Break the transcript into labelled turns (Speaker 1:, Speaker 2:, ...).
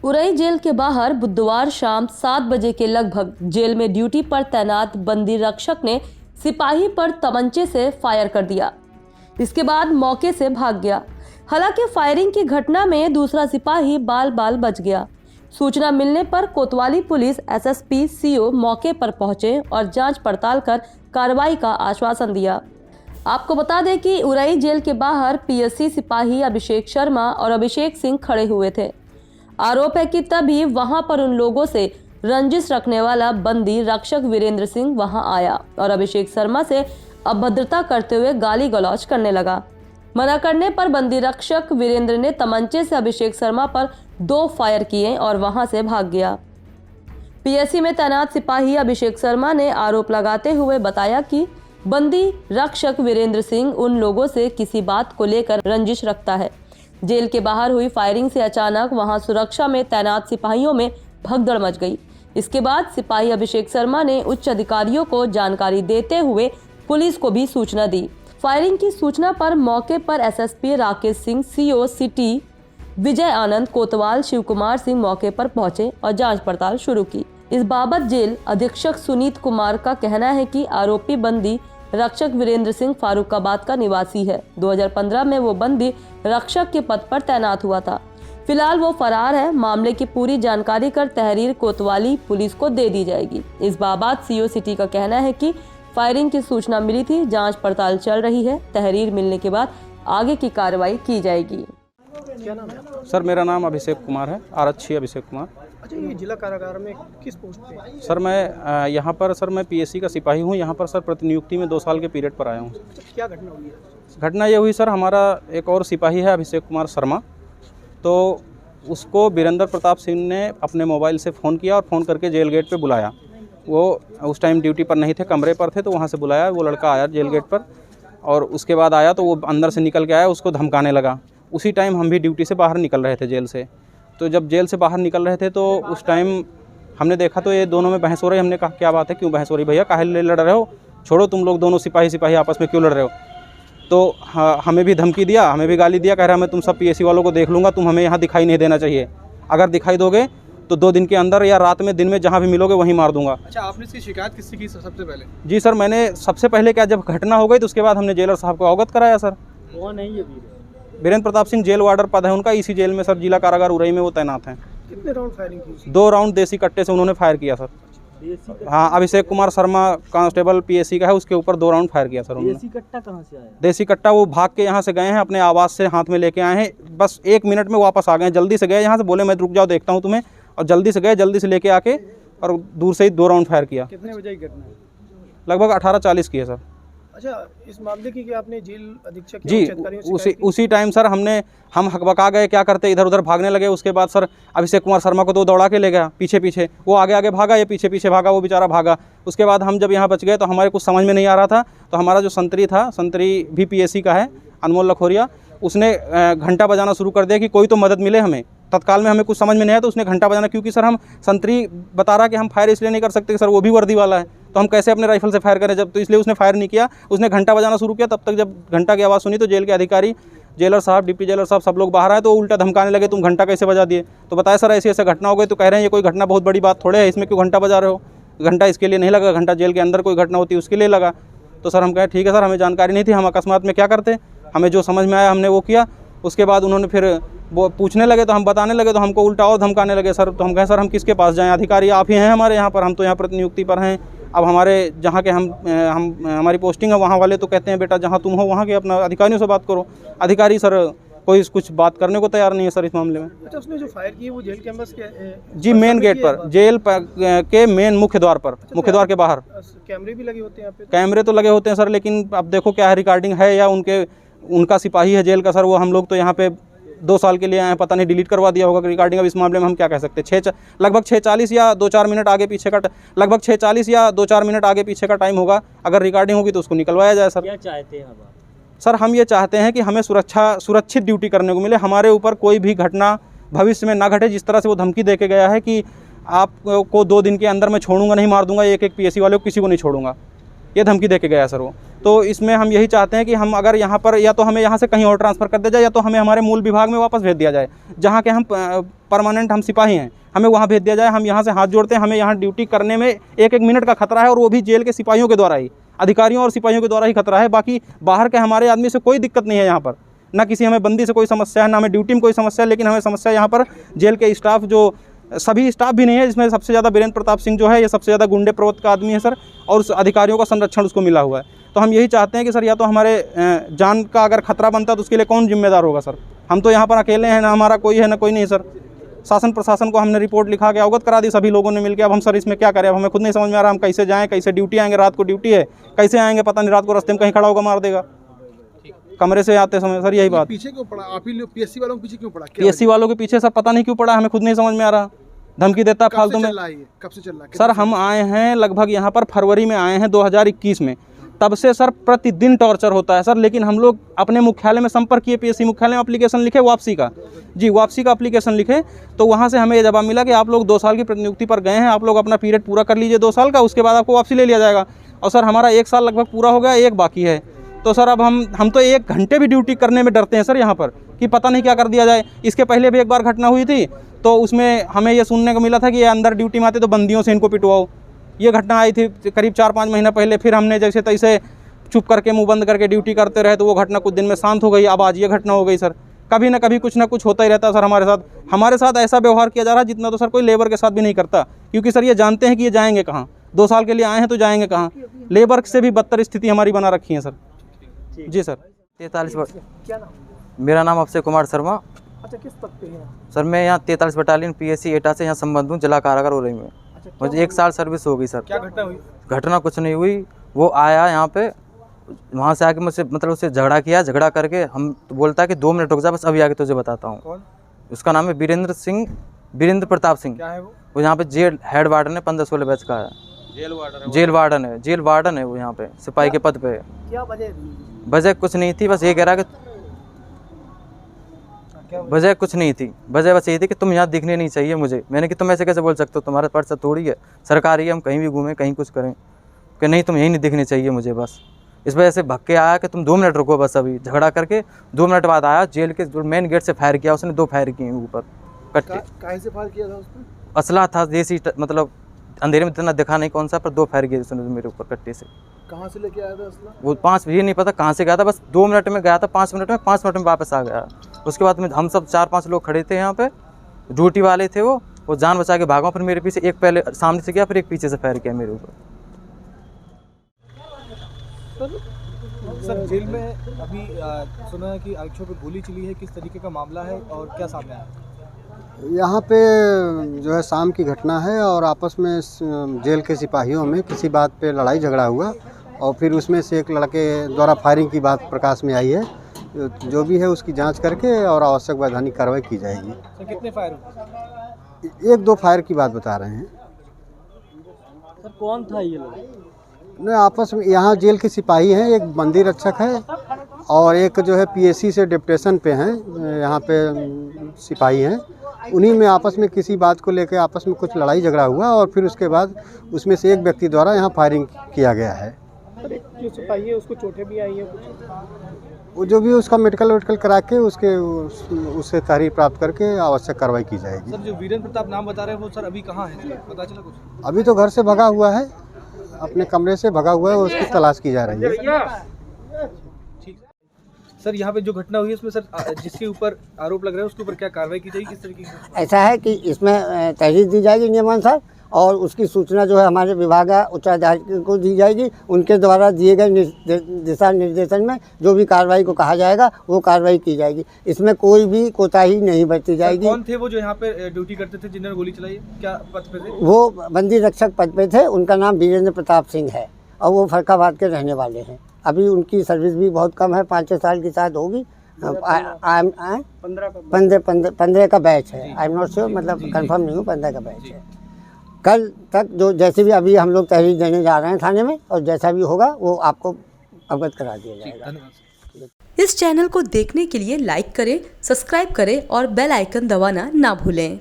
Speaker 1: Orai jail के बाहर बुधवार शाम 7 बजे के लगभग जेल में ड्यूटी पर तैनात बंदी रक्षक ने सिपाही पर तमंचे से फायर कर दिया। इसके बाद मौके से भाग गया। हालांकि फायरिंग की घटना में दूसरा सिपाही बाल बाल बच गया। सूचना मिलने पर कोतवाली पुलिस एसएसपी सीओ मौके पर पहुंचे और जांच पड़ताल कर कार्रवाई का आश्वासन दिया। आपको बता दें कि उरई जेल के बाहर पीएससी सिपाही अभिषेक शर्मा और अभिषेक सिंह खड़े हुए थे। आरोप है कि तभी वहां पर उन लोगों से रंजिश रखने वाला बंदी रक्षक वीरेंद्र सिंह वहां आया और अभिषेक शर्मा से अभद्रता करते हुए गाली गलौज करने लगा। मना करने पर बंदी रक्षक वीरेंद्र ने तमंचे से अभिषेक शर्मा पर 2 फायर किए और वहां से भाग गया। पीएससी में तैनात सिपाही अभिषेक शर्मा ने आरोप लगाते हुए बताया कि बंदी रक्षक वीरेंद्र सिंह उन लोगों से किसी बात को लेकर रंजिश रखता है। जेल के बाहर हुई फायरिंग से अचानक वहां सुरक्षा में तैनात सिपाहियों में भगदड़ मच गई। इसके बाद सिपाही अभिषेक शर्मा ने उच्च अधिकारियों को जानकारी देते हुए पुलिस को भी सूचना दी। फायरिंग की सूचना पर मौके पर SSP Rakesh Singh, CO city Vijay Anand कोतवाल शिव कुमार सिंह मौके पर पहुंचे और जांच पड़ताल शुरू की। इस बाबत जेल अधीक्षक सुनीत कुमार का कहना है कि आरोपी बंदी रक्षक वीरेंद्र सिंह फारुखाबाद का निवासी है। 2015 में वो बंदी रक्षक के पद पर तैनात हुआ था। फिलहाल वो फरार है। मामले की पूरी जानकारी कर तहरीर कोतवाली पुलिस को दे दी जाएगी। इस बाबत सीओ सिटी का कहना है कि फायरिंग की सूचना मिली थी, जांच पड़ताल चल रही है। तहरीर मिलने के बाद आगे की कार्रवाई की जाएगी।
Speaker 2: क्या नाम है?
Speaker 3: सर मेरा नाम अभिषेक कुमार है, आरक्षी अभिषेक कुमार।
Speaker 2: अच्छा, ये जिला कारागार में किस पोस्ट पे?
Speaker 3: सर मैं यहाँ पर मैं पीएससी का सिपाही हूँ। यहाँ पर सर प्रतिनियुक्ति में 2 साल के पीरियड पर आया हूँ।
Speaker 2: अच्छा, क्या घटना हुई है?
Speaker 3: घटना ये हुई सर, हमारा एक और सिपाही है अभिषेक कुमार शर्मा, तो उसको वीरेंद्र प्रताप सिंह ने अपने मोबाइल से फ़ोन किया और फ़ोन करके जेल गेट पे बुलाया। वो उस टाइम ड्यूटी पर नहीं थे, कमरे पर थे, तो वहाँ से बुलाया। वो लड़का आया जेल गेट पर और उसके बाद आया तो वो अंदर से निकल के आया, उसको धमकाने लगा। उसी टाइम हम भी ड्यूटी से बाहर निकल रहे थे जेल से। तो जब जेल से बाहर निकल रहे थे तो उस टाइम हमने देखा तो ये दोनों में बहस हो रही। हमने कहा क्या बात है, क्यों बहस हो रही भैया, काहे ले लड़ रहे हो, छोड़ो तुम लोग दोनों सिपाही आपस में क्यों लड़ रहे हो। तो हमें भी धमकी दिया, हमें भी गाली दिया, कह रहा मैं तुम सब पीएससी वालों को देख लूँगा, तुम हमें यहाँ दिखाई नहीं देना चाहिए, अगर दिखाई दोगे तो 2 दिन के अंदर या रात में दिन में जहाँ भी मिलोगे वहीं मार दूंगा।
Speaker 2: अच्छा, आपने इसकी शिकायत किससे की सबसे पहले?
Speaker 3: जी सर, मैंने सबसे पहले क्या, जब घटना हो गई तो उसके बाद हमने जेलर साहब को अवगत कराया। सर
Speaker 2: वो नहीं है
Speaker 3: वीरेंद्र प्रताप सिंह जेल वार्डर पद है उनका, इसी जेल में सर जिला कारागार उरई में वो तैनात हैं।
Speaker 2: कितने राउंड फायरिंग की?
Speaker 3: 2 राउंड देसी कट्टे से उन्होंने फायर किया सर। हाँ, अभिषेक कुमार शर्मा कांस्टेबल पीएससी का है, उसके ऊपर 2 राउंड फायर किया सर उन्होंने।
Speaker 2: देसी कट्टा कहाँ से आया?
Speaker 3: देसी कट्टा वो भाग के यहाँ से गए हैं, अपने आवास से हाथ में लेके आए हैं, बस 1 मिनट में वापस आ गए। जल्दी से गए यहाँ से, बोले मैं रुक जाओ देखता हूँ तुम्हें, और जल्दी से गए, जल्दी से लेके आके और दूर से ही 2 राउंड फायर किया।
Speaker 2: कितने बजे की घटना है?
Speaker 3: लगभग 18:40 की है सर।
Speaker 2: अच्छा, इस मामले की कि आपने जेल अधीक्षक
Speaker 3: जी उसी टाइम सर हम हकबका गए, क्या करते इधर उधर भागने लगे। उसके बाद सर अभिषेक कुमार शर्मा को तो दौड़ा के ले गया पीछे पीछे, वो आगे आगे भागा, ये पीछे पीछे भागा, वो बेचारा भागा। उसके बाद हम जब यहाँ बच गए तो हमारे कुछ समझ में नहीं आ रहा था, तो हमारा जो संतरी था, संतरी भी पीएससी का है, अनमोल लखोरिया, उसने घंटा बजाना शुरू कर दिया कि कोई तो मदद मिले हमें। तत्काल में हमें कुछ समझ में नहीं आया तो उसने घंटा बजाना, क्योंकि सर हम संतरी बता रहा कि हम फायर इसलिए नहीं कर सकते कि सर वो भी वर्दी वाला है, तो हम कैसे अपने राइफल से फायर करें जब, तो इसलिए उसने फायर नहीं किया, उसने घंटा बजाना शुरू किया। तब तक जब घंटा की आवाज़ सुनी तो जेल के अधिकारी, जेलर साहब, डिप्टी जेलर साहब, सब लोग बाहर आए तो उल्टा धमकाने लगे, तुम घंटा कैसे बजा दिए। तो बताया सर ऐसी ऐसे घटना हो गई। तो कह रहे हैं ये कोई घटना बहुत बड़ी बात थोड़े है, इसमें क्यों घंटा बजा रहे हो, घंटा इसके लिए नहीं लगा, घंटा जेल के अंदर कोई घटना होती है उसके लिए लगा। तो सर हम कहें ठीक है सर, हमें जानकारी नहीं थी, हम अकस्मात में क्या करते, हमें जो समझ में आया हमने वो किया। उसके बाद उन्होंने फिर वो पूछने लगे तो हम बताने लगे तो हमको उल्टा और धमकाने लगे सर। तो हम कहें सर हम किसके पास जाएं, अधिकारी आप ही हैं हमारे यहाँ पर, हम तो यहाँ प्रतिनियुक्ति पर हैं। अब हमारे जहाँ के हम हमारी पोस्टिंग है वहाँ वाले तो कहते हैं बेटा जहाँ तुम हो वहाँ के अपना अधिकारियों से बात करो। अधिकारी सर कोई कुछ बात करने को तैयार नहीं है सर इस मामले में।
Speaker 2: अच्छा, उसने जो फायर की वो जेल कैंपस के
Speaker 3: जी मेन गेट पर, जेल के मेन मुख्य द्वार पर, मुख्य द्वार के बाहर।
Speaker 2: कैमरे भी लगे होते हैं यहाँ पे?
Speaker 3: कैमरे तो लगे होते हैं सर, लेकिन अब देखो क्या है, रिकॉर्डिंग है या उनका सिपाही है जेल का सर, वो हम लोग तो यहाँ पे 2 साल के लिए आए हैं, पता नहीं डिलीट करवा दिया होगा रिकॉर्डिंग। अब इस मामले में हम क्या कह सकते हैं। लगभग 6:40 या 2-4 मिनट आगे पीछे का, लगभग 6:40 या 2-4 मिनट आगे पीछे का टाइम होगा। अगर रिकॉर्डिंग होगी तो उसको निकलवाया जाए सर।
Speaker 4: क्या चाहते हैं अब आप?
Speaker 3: सर हम ये चाहते हैं कि हमें सुरक्षित ड्यूटी करने को मिले, हमारे ऊपर कोई भी घटना भविष्य में ना घटे। जिस तरह से वो धमकी दे के गया है कि आपको 2 दिन के अंदर मैं छोड़ूंगा नहीं, मार दूंगा, एक पीएससी वाले को किसी को नहीं छोड़ूंगा, ये धमकी दे के गया सर वो। तो इसमें हम यही चाहते हैं कि हम अगर यहाँ पर या तो हमें यहाँ से कहीं और ट्रांसफ़र कर दिया जाए या तो हमें हमारे मूल विभाग में वापस भेज दिया जाए, जहाँ के हम परमानेंट हम सिपाही हैं, हमें वहाँ भेज दिया जाए। हम यहाँ से हाथ जोड़ते हैं, हमें यहाँ ड्यूटी करने में एक एक मिनट का खतरा है और वो भी जेल के सिपाहियों के द्वारा ही, अधिकारियों और सिपाहियों के द्वारा ही खतरा है। बाकी बाहर के हमारे आदमी से कोई दिक्कत नहीं है यहाँ पर, ना किसी हमें बंदी से कोई समस्या है, ना हमें ड्यूटी में कोई समस्या है, लेकिन हमें समस्या यहाँ पर जेल के स्टाफ, जो सभी स्टाफ भी नहीं है, जिसमें सबसे ज़्यादा वीरेंद्र प्रताप सिंह जो है ये सबसे ज़्यादा गुंडे प्रवृत्ति का आदमी है सर, और उस अधिकारियों का संरक्षण उसको मिला हुआ है। तो हम यही चाहते हैं कि सर या तो हमारे जान का अगर खतरा बनता है तो उसके लिए कौन जिम्मेदार होगा सर। हम तो यहाँ पर अकेले हैं, ना हमारा कोई है ना कोई नहीं सर। शासन प्रशासन को हमने रिपोर्ट लिखा के अवगत करा दी सभी लोगों ने मिलकर। अब हम सर इसमें क्या करें, अब हमें खुद नहीं समझ में आ रहा हम कैसे जाएँ, कैसे ड्यूटी आएँगे, रात को ड्यूटी है, कैसे आएँगे पता नहीं, रात को रास्ते में कहीं खड़ा होगा मार देगा कमरे से आते समय सर। यही बात
Speaker 4: पीछे क्यों पड़ा आप ही लोग, पीएससी वालों के पीछे क्यों पड़ा?
Speaker 3: पीएससी वालों के पीछे सर पता नहीं क्यों पड़ा, हमें खुद नहीं समझ में आ रहा। धमकी देता है फालतू में।
Speaker 4: कब से चल रहा है?
Speaker 3: सर हम आए हैं लगभग यहाँ पर फरवरी में आए हैं 2021 में, तब से सर प्रतिदिन टॉर्चर होता है सर। लेकिन हम लोग अपने मुख्यालय में संपर्क किए, पीएससी मुख्यालय में एप्लीकेशन लिखे वापसी का, जी वापसी का एप्लीकेशन लिखे, तो वहाँ से हमें ये जवाब मिला कि आप लोग 2 साल की प्रतिनियुक्ति पर गए हैं, आप लोग अपना पीरियड पूरा कर लीजिए 2 साल का, उसके बाद आपको वापसी ले लिया जाएगा। और सर हमारा 1 साल लगभग पूरा हो गया, 1 बाकी है। तो सर अब हम तो 1 घंटे भी ड्यूटी करने में डरते हैं सर यहाँ पर, कि पता नहीं क्या कर दिया जाए। इसके पहले भी एक बार घटना हुई थी, तो उसमें हमें ये सुनने को मिला था कि ये अंदर ड्यूटी में आते तो बंदियों से इनको पिटवाओ। ये घटना आई थी करीब 4-5 महीना पहले। फिर हमने जैसे तैसे चुप करके मुंह बंद करके ड्यूटी करते रहे, तो वो घटना कुछ दिन में शांत हो गई। अब आज ये घटना हो गई सर। कभी ना कभी कुछ ना कुछ होता ही रहता है सर हमारे साथ ऐसा व्यवहार किया जा रहा है जितना तो सर कोई लेबर के साथ भी नहीं करता, क्योंकि सर ये जानते हैं कि ये जाएंगे कहाँ, 2 साल के लिए आए हैं तो जाएंगे कहाँ। लेबर से भी बदतर स्थिति हमारी बना रखी है सर। जी सर।
Speaker 5: 43
Speaker 2: क्या नाम?
Speaker 5: मेरा नाम अक्षय कुमार शर्मा।
Speaker 2: अच्छा, किस पद पे हैं?
Speaker 5: सर मैं यहाँ 43 बटालियन पीएससी एटा से यहाँ संबंध हूँ, जिला कारागार हो रही में।
Speaker 2: अच्छा,
Speaker 5: मुझे 1 साल सर्विस हो गई सर।
Speaker 2: क्या घटना हुई?
Speaker 5: घटना कुछ नहीं हुई, वो आया यहाँ पे, वहाँ से आके मुझसे मतलब उससे झगड़ा किया। झगड़ा करके हम तो बोलता है कि 2 मिनट रुक जा, बस अभी आके तुझे बताता हूँ।
Speaker 2: कौन?
Speaker 5: उसका नाम है वीरेंद्र प्रताप सिंह।
Speaker 2: क्या है वो?
Speaker 5: वो यहाँ पे जेल हेड वार्डन है, 15-16 बैच का है। जेल वार्डन है वो, यहाँ पे सिपाही के पद पे है।
Speaker 2: क्या वजह?
Speaker 5: वजह कुछ नहीं थी, बस ये कह रहा कि वजह कुछ नहीं थी, वजह बस यही थी कि तुम यहाँ दिखने नहीं चाहिए मुझे। मैंने कि तुम ऐसे कैसे बोल सकते हो, तुम्हारा पर्चा थोड़ी है, सरकारी है, हम कहीं भी घूमें कहीं कुछ करें, कि नहीं तुम यहीं नहीं दिखने चाहिए मुझे। बस इस वजह से भग के आया कि तुम 2 मिनट रुको बस, अभी झगड़ा करके 2 मिनट बाद आया। जेल के जो मेन गेट से फायर किया उसने, 2 फायर किए ऊपर कट्टे।
Speaker 4: काहे से फायर किया था उसने?
Speaker 5: असला था देसी, मतलब अंधेरे में इतना दिखा नहीं कौन सा, पर 2 फायर किए उसने मेरे ऊपर कट्टे से।
Speaker 4: कहाँ से लेके आया था असला?
Speaker 5: वो 5 ये नहीं पता कहाँ से गया था, बस 2 मिनट में गया था, 5 मिनट में वापस आ गया। उसके बाद में हम सब 4-5 लोग खड़े थे यहाँ पे, ड्यूटी वाले थे वो जान बचा के भागा। फिर मेरे पीछे एक पहले सामने से गया, फिर एक पीछे से फायर किया मेरे ऊपर।
Speaker 2: सर जेल में अभी सुना है कि आरक्षकों पे गोली चली है, किस तरीके का मामला है और क्या सामने आया?
Speaker 6: यहाँ पे जो है शाम की घटना है और आपस में जेल के सिपाहियों में किसी बात पे लड़ाई झगड़ा हुआ और फिर उसमें से एक लड़के द्वारा फायरिंग की बात प्रकाश में आई है। जो भी है उसकी जांच करके और आवश्यक वैधानिक कार्रवाई की जाएगी।
Speaker 2: सर कितने फायर हुए?
Speaker 6: 1-2 फायर की बात बता रहे हैं।
Speaker 2: सर कौन था ये लोग?
Speaker 6: नहीं, आपस में यहाँ जेल के सिपाही हैं, एक बंदी रक्षक है और एक जो है पीएससी से डिप्टेशन पे हैं, यहाँ पे सिपाही हैं। उन्हीं में आपस में किसी बात को लेकर आपस में कुछ लड़ाई झगड़ा हुआ और फिर उसके बाद उसमें से एक व्यक्ति द्वारा यहाँ फायरिंग किया गया है।
Speaker 2: सर एक जो सिपाही है उसको चोटें भी आई है कुछ?
Speaker 6: वो जो भी उसका मेडिकल करा के उससे तहरीर प्राप्त करके आवश्यक कार्रवाई की जाएगी।
Speaker 2: सर जो वीरेंद्र प्रताप नाम बता रहे हैं वो सर अभी कहाँ है, पता चला कुछ?
Speaker 6: अभी तो घर से भगा हुआ है, अपने कमरे से भगा हुआ है, उसकी तलाश की जा रही है।
Speaker 2: सर यहाँ पे जो घटना हुई है उसमें सर जिसके ऊपर आरोप लग रहा है उसके ऊपर क्या कार्रवाई की जाएगी, किस तरीके की?
Speaker 7: ऐसा है कि इसमें तहरीर दी जाएगी नियमानुसार और उसकी सूचना जो है हमारे विभाग उच्चाधिकारी को दी जाएगी। उनके द्वारा दिए गए दिशा निर्देशन में जो भी कार्रवाई को कहा जाएगा वो कार्रवाई की जाएगी। इसमें कोई भी कोताही नहीं बरती जाएगी।
Speaker 2: कौन थे वो जो यहाँ पे ड्यूटी करते थे जिन्होंने गोली चलाई, क्या पद पे थे?
Speaker 7: वो बंदी रक्षक पद पे थे, उनका नाम वीरेंद्र प्रताप सिंह है और वो फरखाबाद के रहने वाले हैं। अभी उनकी सर्विस भी बहुत कम है, 5-6 साल की शायद होगी। 15 का बैच है, आई एम नॉट श्योर, मतलब कंफर्म नहीं हूँ, 15 का बैच है। कल तक जो जैसे भी अभी हम लोग तहरीर देने जा रहे हैं थाने में और जैसा भी होगा वो आपको अवगत करा दिया जाएगा।
Speaker 1: इस चैनल को देखने के लिए लाइक करें, सब्सक्राइब करें और बेल आइकन दबाना ना भूलें।